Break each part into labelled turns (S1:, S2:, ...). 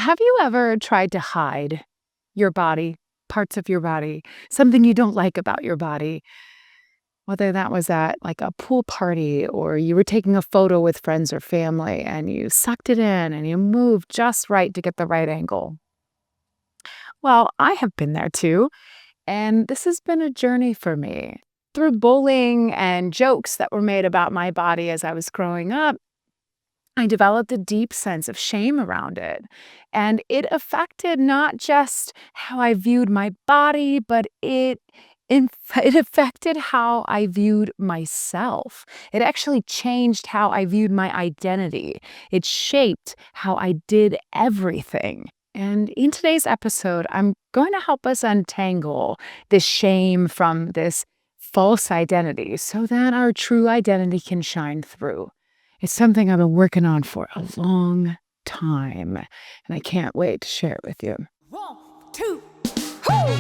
S1: Have you ever tried to hide your body, parts of your body, something you don't like about your body? Whether that was at like a pool party or you were taking a photo with friends or family and you sucked it in and you moved just right to get the right angle. Well, I have been there too, and this has been a journey for me. Through bullying and jokes that were made about my body as I was growing up, I developed a deep sense of shame around it. And it affected not just how I viewed my body, but it affected how I viewed myself. It actually changed how I viewed my identity. It shaped how I did everything. And in today's episode, I'm going to help us untangle this shame from this false identity so that our true identity can shine through. It's something I've been working on for a long time, and I can't wait to share it with you.
S2: 1, 2, whoo!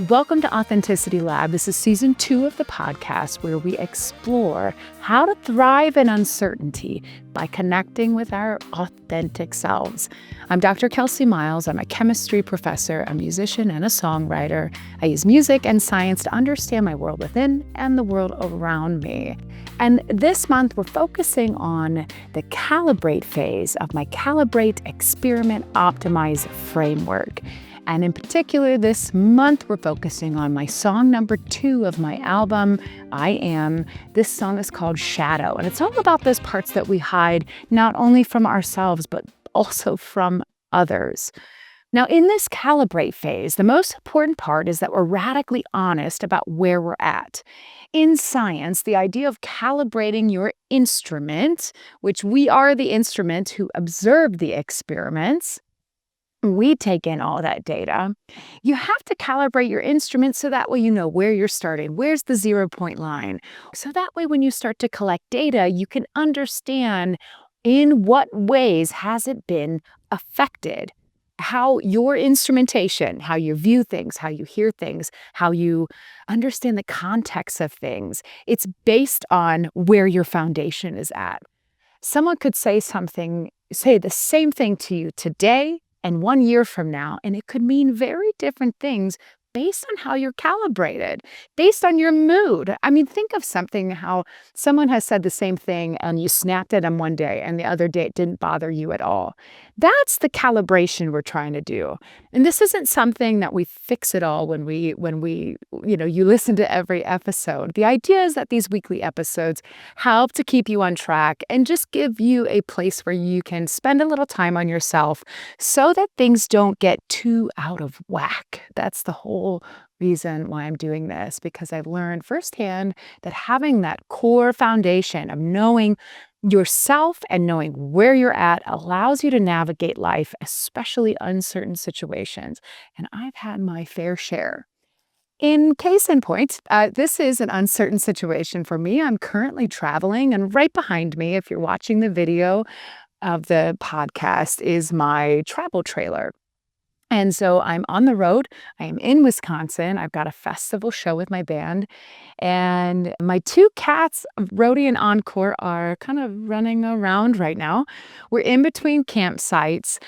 S1: Welcome to Authenticity Lab. This is season 2 of the podcast where we explore how to thrive in uncertainty by connecting with our authentic selves. I'm Dr. Kelsey Miles. I'm a chemistry professor, a musician, and a songwriter. I use music and science to understand my world within and the world around me. And this month, we're focusing on the Calibrate phase of my Calibrate Experiment Optimize framework. And in particular, this month, we're focusing on my song number 2 of my album, I Am. This song is called Shadow, and it's all about those parts that we hide, not only from ourselves, but also from others. Now, in this Calibrate phase, the most important part is that we're radically honest about where we're at. In science, the idea of calibrating your instrument, which we are the instrument who observe the experiments, we take in all that data. You have to calibrate your instrument so that way you know where you're starting. Where's the 0-point line? So that way when you start to collect data, you can understand in what ways has it been affected. How your instrumentation, how you view things, how you hear things, how you understand the context of things, it's based on where your foundation is at. Someone could say the same thing to you today and 1 year from now, and it could mean very different things based on how you're calibrated, based on your mood. I mean, think of how someone has said the same thing and you snapped at them one day and the other day it didn't bother you at all. That's the calibration we're trying to do. And this isn't something that we fix it all when we you listen to every episode. The idea is that these weekly episodes help to keep you on track and just give you a place where you can spend a little time on yourself so that things don't get too out of whack. That's the whole reason why I'm doing this, because I've learned firsthand that having that core foundation of knowing yourself and knowing where you're at allows you to navigate life, especially uncertain situations. And I've had my fair share. In case in point, this is an uncertain situation for me. I'm currently traveling, and right behind me, if you're watching the video of the podcast, is my travel trailer. And so I'm on the road. I am in Wisconsin. I've got a festival show with my band. And my 2 cats, Rhodey and Encore, are kind of running around right now. We're in between campsites.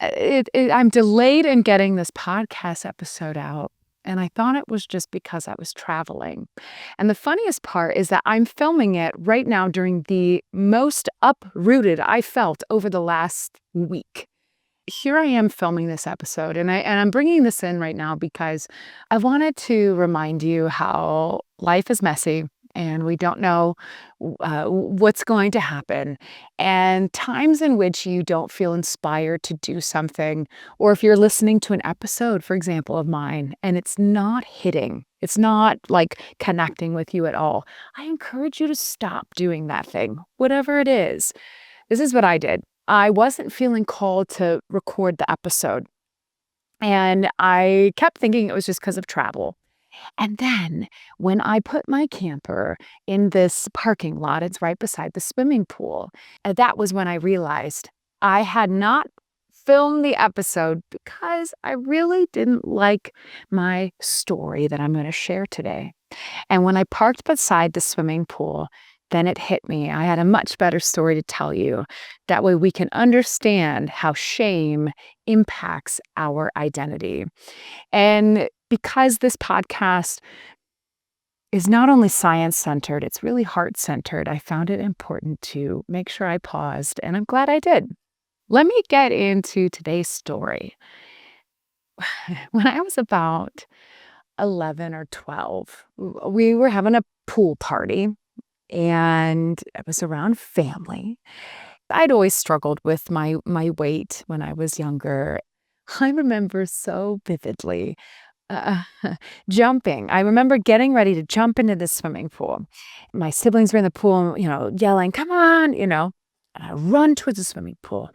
S1: I'm delayed in getting this podcast episode out. And I thought it was just because I was traveling. And the funniest part is that I'm filming it right now during the most uprooted I felt over the last week. Here I am filming this episode, and I'm bringing this in right now because I wanted to remind you how life is messy and we don't know what's going to happen, and times in which you don't feel inspired to do something, or if you're listening to an episode, for example, of mine, and it's not hitting, it's not like connecting with you at all, I encourage you to stop doing that thing, whatever it is. This is what I did. I wasn't feeling called to record the episode. And I kept thinking it was just because of travel. And then when I put my camper in this parking lot, it's right beside the swimming pool, that was when I realized I had not filmed the episode because I really didn't like my story that I'm going to share today. And when I parked beside the swimming pool, then it hit me. I had a much better story to tell you. That way we can understand how shame impacts our identity. And because this podcast is not only science-centered, it's really heart-centered, I found it important to make sure I paused, and I'm glad I did. Let me get into today's story. When I was about 11 or 12, we were having a pool party, and it was around family. I'd always struggled with my weight when I was younger. I remember so vividly uh, jumping. I remember getting ready to jump into the swimming pool. My siblings were in the pool, yelling, "Come on," And I run towards the swimming pool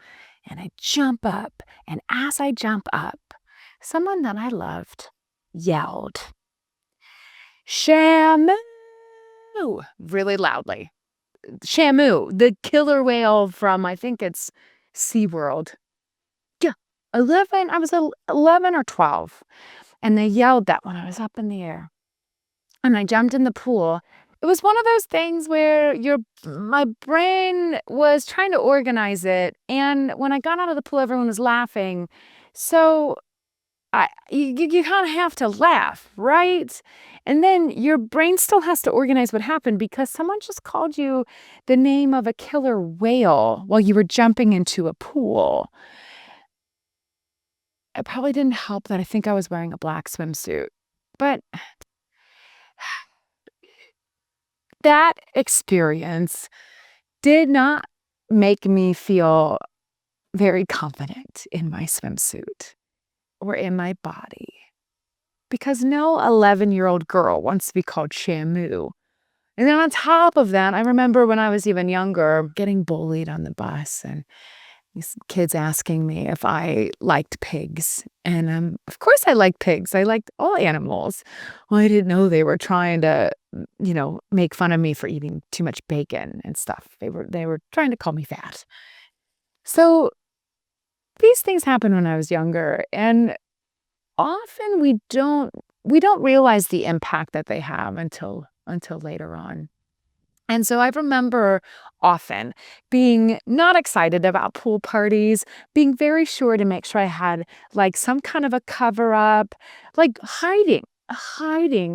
S1: and I jump up. And as I jump up, someone that I loved yelled, "Shamu!" really loudly. Shamu, the killer whale from, I think it's SeaWorld. Yeah, 11, I was 11 or 12. And they yelled that when I was up in the air. And I jumped in the pool. It was one of those things where my brain was trying to organize it. And when I got out of the pool, everyone was laughing. So you kind of have to laugh, right? And then your brain still has to organize what happened because someone just called you the name of a killer whale while you were jumping into a pool. It probably didn't help that I think I was wearing a black swimsuit. But that experience did not make me feel very confident in my swimsuit or in my body. Because no 11-year-old girl wants to be called Shamu. And then on top of that, I remember when I was even younger, getting bullied on the bus and these kids asking me if I liked pigs. And of course I liked pigs. I liked all animals. Well, I didn't know they were trying to, make fun of me for eating too much bacon and stuff. They were trying to call me fat. So these things happened when I was younger. And often we don't realize the impact that they have until later on. And so I remember often being not excited about pool parties, being very sure to make sure I had like some kind of a cover up, like hiding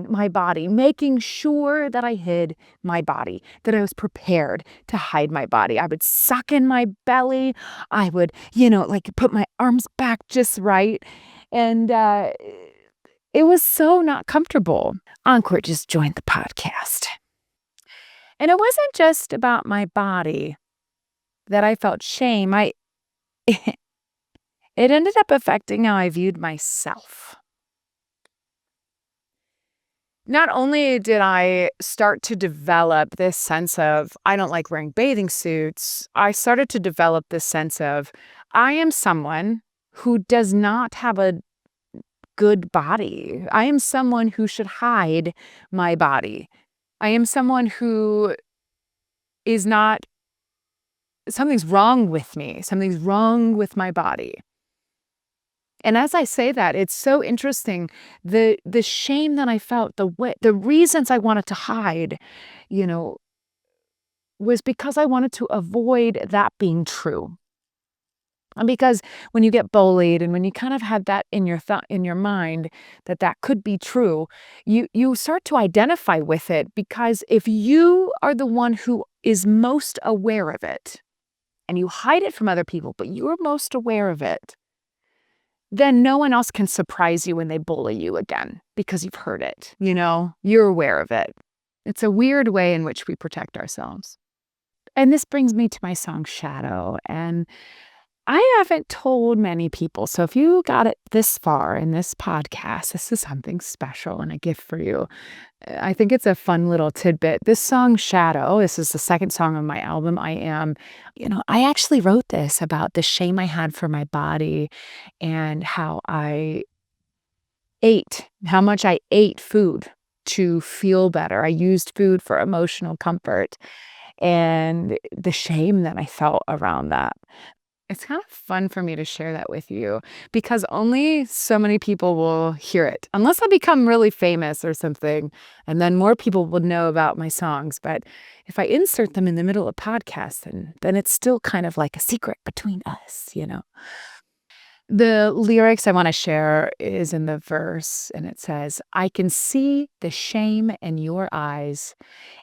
S1: my body, making sure that I hid my body, that I was prepared to hide my body. I would suck in my belly. I would, like put my arms back just right. And it was so not comfortable. Encore just joined the podcast. And it wasn't just about my body that I felt shame. It ended up affecting how I viewed myself. Not only did I start to develop this sense of, I don't like wearing bathing suits, I started to develop this sense of, I am someone who does not have a good body. I am someone who should hide my body. I am someone who is not, something's wrong with me. Something's wrong with my body. And as I say that, it's so interesting. The shame that I felt, the reasons I wanted to hide, was because I wanted to avoid that being true. And because when you get bullied and when you kind of had that in your mind that could be true, you start to identify with it, because if you are the one who is most aware of it and you hide it from other people, but you're most aware of it, then no one else can surprise you when they bully you again because you've heard it, you're aware of it. It's a weird way in which we protect ourselves. And this brings me to my song Shadow. And I haven't told many people. So if you got it this far in this podcast, this is something special and a gift for you. I think it's a fun little tidbit. This song Shadow, this is the second song on my album. I actually wrote this about the shame I had for my body and how much I ate food to feel better. I used food for emotional comfort and the shame that I felt around that. it's kind of fun for me to share that with you because only so many people will hear it, unless I become really famous or something, and then more people will know about my songs. But if I insert them in the middle of a podcast, then it's still kind of like a secret between us, you know? The lyrics I want to share is in the verse, and it says, I can see the shame in your eyes,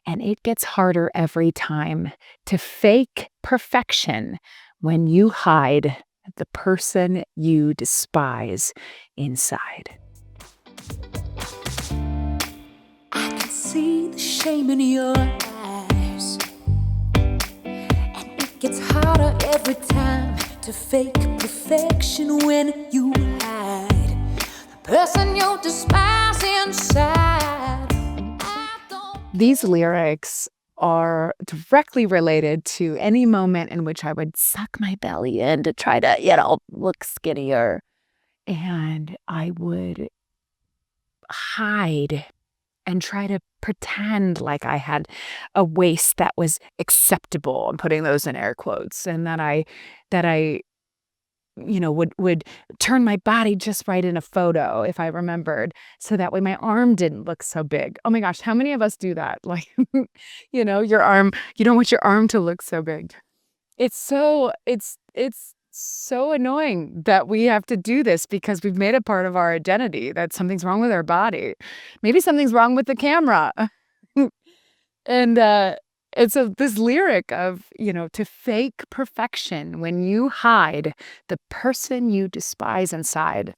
S1: and it gets harder every time to fake perfection when you hide the person you despise inside.
S2: I can see the shame in your eyes, and it gets harder every time to fake perfection when you hide the person you despise inside.
S1: These lyrics are directly related to any moment in which I would suck my belly in to try to, look skinnier. And I would hide and try to pretend like I had a waist that was acceptable. I'm putting those in air quotes. And that I would turn my body just right in a photo if I remembered, so that way my arm didn't look so big. Oh my gosh, how many of us do that? Like, your arm, you don't want your arm to look so big. It's so annoying that we have to do this because we've made it part of our identity that something's wrong with our body. Maybe something's wrong with the camera. And so this lyric of, to fake perfection when you hide the person you despise inside,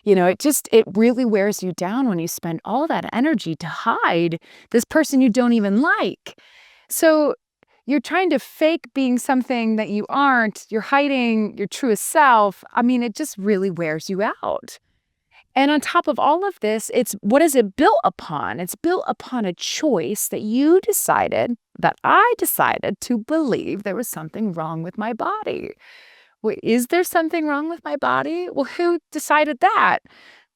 S1: it really wears you down when you spend all that energy to hide this person you don't even like. So you're trying to fake being something that you aren't. You're hiding your truest self. I mean, it just really wears you out. And on top of all of this, what is it built upon? It's built upon a choice that I decided to believe there was something wrong with my body. Wait, is there something wrong with my body? Well, who decided that?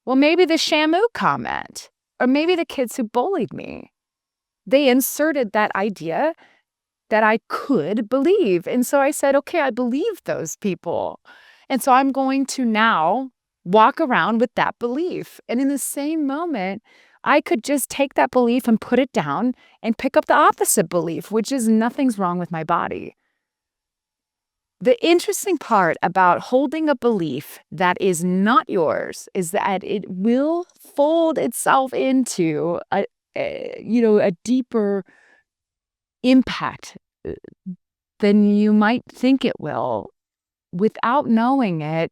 S1: Well, maybe the Shamu comment, or maybe the kids who bullied me. They inserted that idea that I could believe. And so I said, okay, I believe those people. And so I'm going to now walk around with that belief. And in the same moment, I could just take that belief and put it down and pick up the opposite belief, which is nothing's wrong with my body. The interesting part about holding a belief that is not yours is that it will fold itself into a deeper impact than you might think it will. Without knowing it,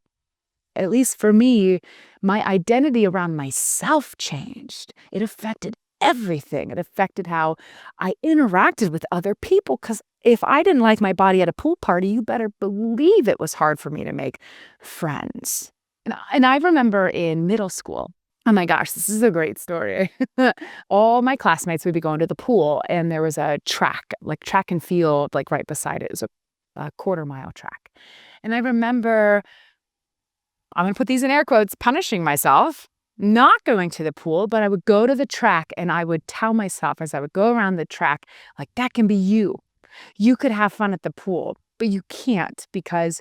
S1: at least for me, my identity around myself changed. It affected everything. It affected how I interacted with other people, because if I didn't like my body at a pool party, you better believe it was hard for me to make friends. And I remember in middle school, oh my gosh, this is a great story. All my classmates would be going to the pool, and there was a track and field, like right beside it. It was a quarter-mile track. And I remember, I'm going to put these in air quotes, punishing myself, not going to the pool, but I would go to the track and I would tell myself as I would go around the track, like, that can be you. You could have fun at the pool, but you can't because,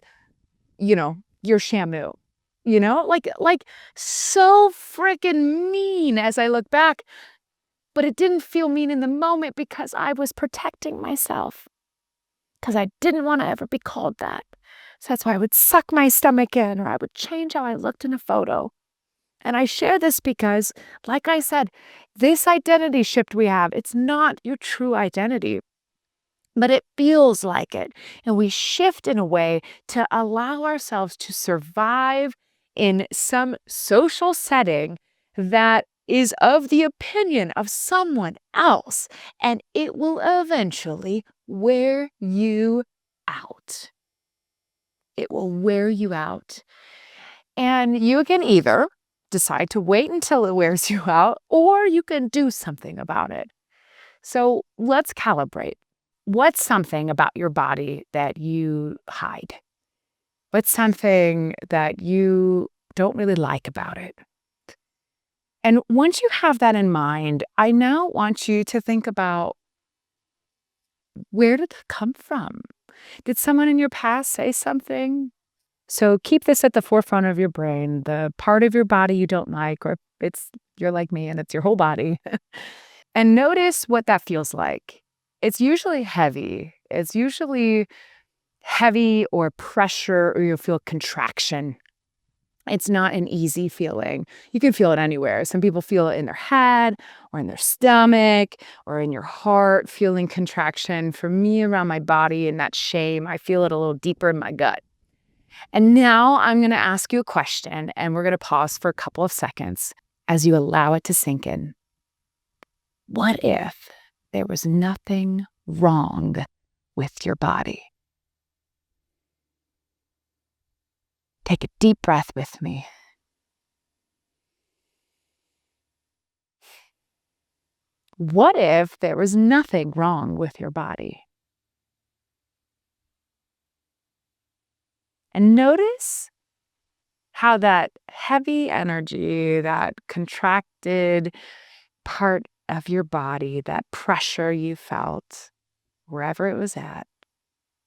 S1: you're Shamu. Like so freaking mean as I look back. But it didn't feel mean in the moment because I was protecting myself. Because I didn't want to ever be called that. So that's why I would suck my stomach in, or I would change how I looked in a photo. And I share this because, like I said, this identity shift we have, it's not your true identity, but it feels like it. And we shift in a way to allow ourselves to survive in some social setting that is of the opinion of someone else, and it will eventually wear you out. It will wear you out. And you can either decide to wait until it wears you out, or you can do something about it. So let's calibrate. What's something about your body that you hide? What's something that you don't really like about it? And once you have that in mind, I now want you to think about, where did it come from? Did someone in your past say something? So keep this at the forefront of your brain, the part of your body you don't like, or you're like me and it's your whole body. And notice what that feels like. It's usually heavy. It's usually heavy or pressure, or you'll feel contraction. It's not an easy feeling. You can feel it anywhere. Some people feel it in their head or in their stomach or in your heart, feeling contraction. For me, around my body and that shame, I feel it a little deeper in my gut. And now I'm going to ask you a question, and we're going to pause for a couple of seconds as you allow it to sink in. What if there was nothing wrong with your body? Take a deep breath with me. What if there was nothing wrong with your body? And notice how that heavy energy, that contracted part of your body, that pressure you felt, wherever it was at,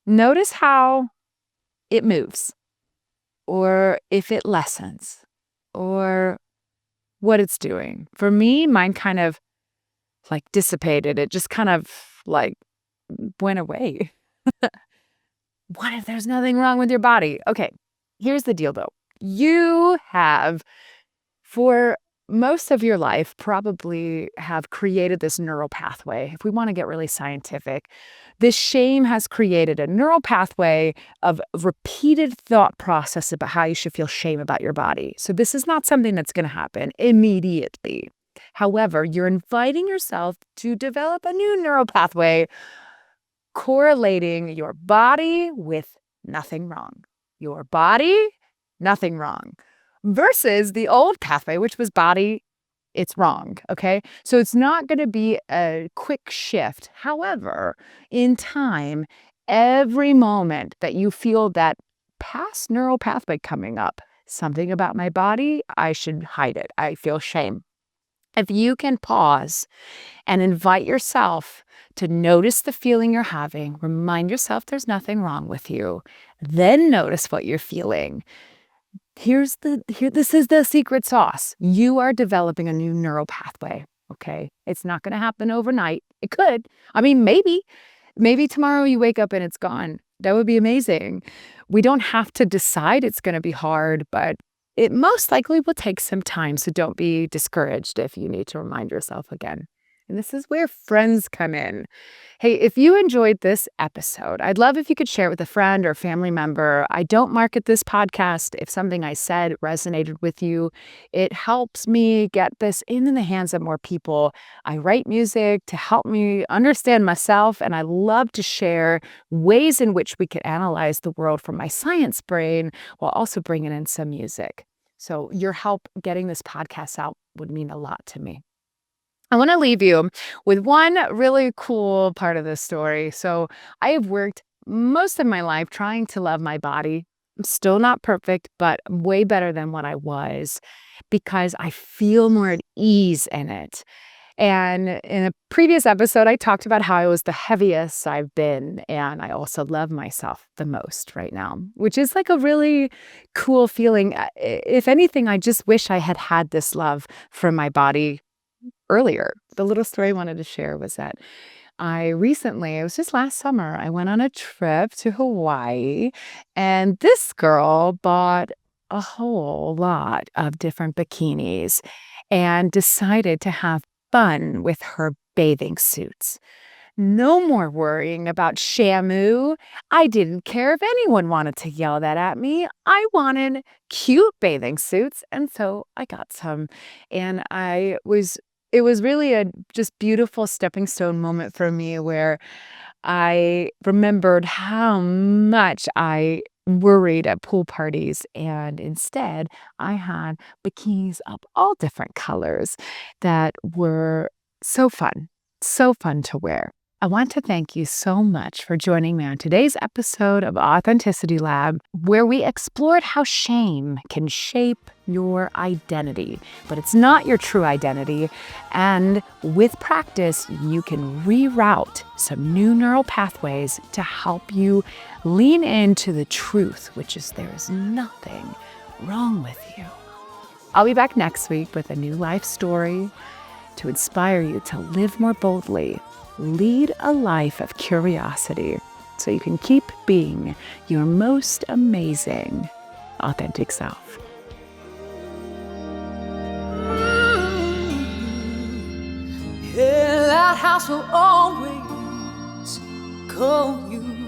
S1: notice how it moves, or if it lessens, or what it's doing. For me, mine kind of like dissipated. It just kind of like went away. What if there's nothing wrong with your body? Okay, here's the deal though. You have, for most of your life, probably have created this neural pathway. If we want to get really scientific, this shame has created a neural pathway of repeated thought process about how you should feel shame about your body. So this is not something that's going to happen immediately. However, you're inviting yourself to develop a new neural pathway correlating your body with nothing wrong. Your body, nothing wrong. Versus the old pathway, which was body, it's wrong. Okay. So it's not going to be a quick shift. However, in time, every moment that you feel that past neural pathway coming up, something about my body, I should hide it. I feel shame. If you can pause and invite yourself to notice the feeling you're having, remind yourself there's nothing wrong with you, then notice what you're feeling. This is the secret sauce. You are developing a new neural pathway, okay? It's not going to happen overnight. It could. I mean, maybe tomorrow you wake up and it's gone. That would be amazing. We don't have to decide it's going to be hard, but it most likely will take some time, so don't be discouraged if you need to remind yourself again. And this is where friends come in. Hey, if you enjoyed this episode, I'd love if you could share it with a friend or family member. I don't market this podcast. If something I said resonated with you, it helps me get this in the hands of more people. I write music to help me understand myself, and I love to share ways in which we can analyze the world from my science brain while also bringing in some music. So your help getting this podcast out would mean a lot to me. I want to leave you with one really cool part of this story. So I have worked most of my life trying to love my body. I'm still not perfect, but way better than what I was because I feel more at ease in it. And in a previous episode, I talked about how I was the heaviest I've been. And I also love myself the most right now, which is like a really cool feeling. If anything, I just wish I had had this love for my body earlier. The little story I wanted to share was that it was just last summer, I went on a trip to Hawaii, and this girl bought a whole lot of different bikinis and decided to have fun with her bathing suits. No more worrying about Shamu. I didn't care if anyone wanted to yell that at me. I wanted cute bathing suits, and so I got some. And it was really a just beautiful stepping stone moment for me where I remembered how much I worried at pool parties, and instead I had bikinis of all different colors that were so fun to wear. I want to thank you so much for joining me on today's episode of Authenticity Lab, where we explored how shame can shape your identity, but it's not your true identity. And with practice, you can reroute some new neural pathways to help you lean into the truth, which is there is nothing wrong with you. I'll be back next week with a new life story to inspire you to live more boldly, lead a life of curiosity, so you can keep being your most amazing, authentic self.
S2: Yeah, that house will always call you.